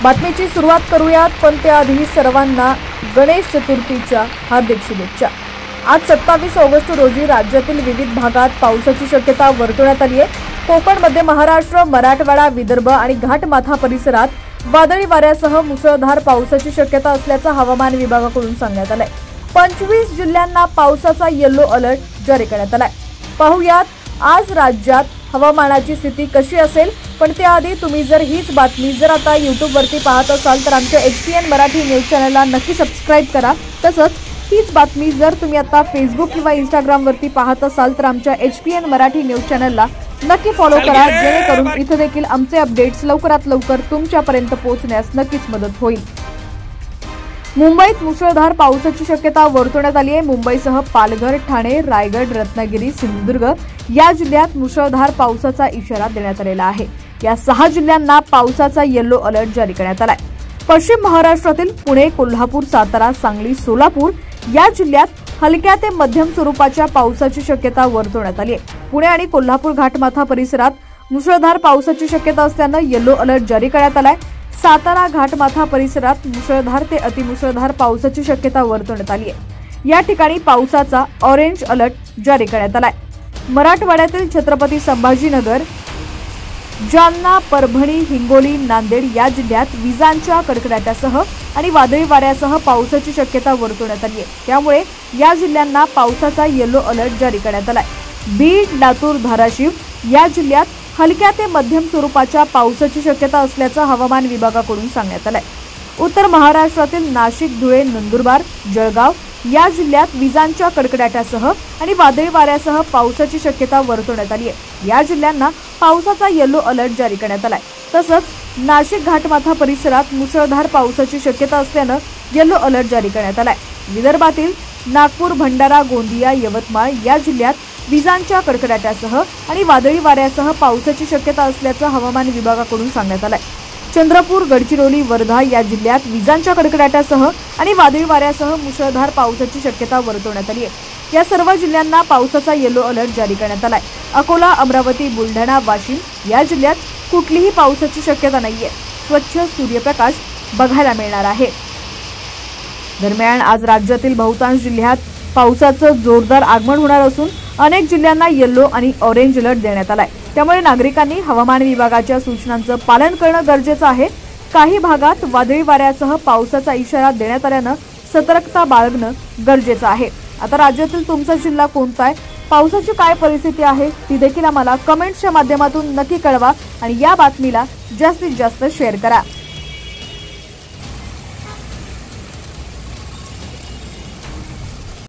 बातमीची सुरुवात करूयात, पण त्याआधी सर्वांना गणेश चतुर्थीच्या हार्दिक शुभेच्छा। आज 27 ऑगस्ट रोजी राज्यातील विविध भागात पावसाची शक्यता वर्तवण्यात आली आहे। कोकण, मध्य महाराष्ट्र, मराठवाडा, विदर्भ आणि घाटमाथा परिसरात वादळी वाऱ्यासह मुसळधार पावसाची शक्यता असल्याचं हवामान विभागाकडून सांगण्यात आलंय। 25 जिल्ह्यांना पावसाचा येलो अलर्ट जारी करण्यात आलाय। पाहुयात आज राज्यात हवामानाची स्थिती कशी असेल, पण त्याआधी तुम्ही जर हीच बातमी आता YouTube वरती पाहत असाल तर आमच्या HPN मराठी न्यूज चॅनलला नक्की सबस्क्राइब करा। तसंच हीच बातमी जर तुम्ही आता Facebook किंवा Instagram वरती पाहत असाल तर आमच्या HPN मराठी न्यूज चॅनलला नक्की फॉलो करा, जेणेकरून इथे देखील आमचे अपडेट्स लवकरात लवकर तुमच्यापर्यंत पोहोचण्यास नक्कीच मदत होईल। मुंबईत मुसळधार पावसाची शक्यता वर्तवण्यात आली आहे। मुंबईसह पालघर, ठाणे, रायगड, रत्नागिरी, सिंधुदुर्ग या जिल्ह्यात मुसळधार पावसाचा इशारा देण्यात आलेला आहे। या 6 जिल्ह्यांना पावसाचा येलो अलर्ट जारी करण्यात आलाय। पश्चिम महाराष्ट्रातील पुणे, कोल्हापूर, सातारा, सांगली, सोलापूर या जिल्ह्यात हलक्या ते मध्यम स्वरूपाच्या पावसाची शक्यता वर्तवण्यात आली आहे। पुणे आणि कोल्हापूर घाटमाथा परिसरात मुसळधार पावसाची शक्यता असल्यानं येलो अलर्ट जारी करण्यात आलाय। सातारा घाटमाथा परिसरात मुसळधार ते अतिमुसळधार पावसाची शक्यता वर्तवण्यात आली आहे। या ठिकाणी पावसाचा ऑरेंज अलर्ट जारी करण्यात आलाय। मराठवाड्यातील छत्रपती संभाजीनगर, जालना, परभणी, हिंगोली, नांदेड या जिल्ह्यात विजांच्या कडकडाटासह आणि वादळी वाऱ्यासह पावसाची शक्यता वर्तवण्यात आली आहे। त्यामुळे या जिल्ह्यांना पावसाचा येलो अलर्ट जारी करण्यात आलाय। बीड, लातूर, धाराशिव या जिल्ह्यात हलक्या ते मध्यम स्वरूपाच्या पावसाची शक्यता असल्याचं हवामान विभागाकडून सांगण्यात आलंय। उत्तर महाराष्ट्रातील नाशिक, धुळे, नंदुरबार, जळगाव या जिल्ह्यात विजांच्या कडकडाटासह आणि वादळी वाऱ्यासह पावसाची शक्यता वर्तवण्यात आली आहे। या जिल्ह्यांना पावसाचा येलो अलर्ट जारी करण्यात आलाय। तसंच नाशिक घाटमाथा परिसरात मुसळधार पावसाची शक्यता असल्यानं येलो अलर्ट जारी करण्यात आलाय। विदर्भातील नागपूर, भंडारा, गोंदिया, यवतमाळ या जिल्ह्यात विजांच्या कडकडाटासह आणि वादळी वाऱ्यासह पावसाची शक्यता असल्याचं हवामान विभागाकडून सांगण्यात आलंय। चंद्रपूर, गडचिरोली, वर्धा या जिल्ह्यात विजांच्या कडकडाटासह आणि वादळी वाऱ्यासह मुसळधार पावसाची शक्यता वर्तवण्यात आली आहे। या सर्व जिल्ह्यांना पावसाचा येलो अलर्ट जारी करण्यात आलाय। अकोला, अमरावती, बुलढाणा, वाशिम या जिल्ह्यात कुठलीही पावसाची शक्यता नाहीये। स्वच्छ सूर्यप्रकाश बघायला मिळणार आहे। दरम्यान आज राज्यातील बहुतांश जिल्ह्यात पावसाचं जोरदार आगमन होणार असून अनेक जिल्ह्यांना येलो आणि ऑरेंज अलर्ट देण्यात आलाय। त्यामुळे नागरिकांनी हवामान विभागाच्या सूचनांचं पालन करणं गरजेचं आहे। काही भागात वादळी वाऱ्यासह पावसाचा इशारा देण्यात आल्यानं सतर्कता बाळगणं गरजेचं आहे। आता राज्यातील तुमचा जिल्हा कोणता आहे, पावसाची काय परिस्थिती आहे ती देखील आम्हाला कमेंट्सच्या माध्यमातून नक्की कळवा आणि या बातमीला जास्तीत जास्त शेअर करा।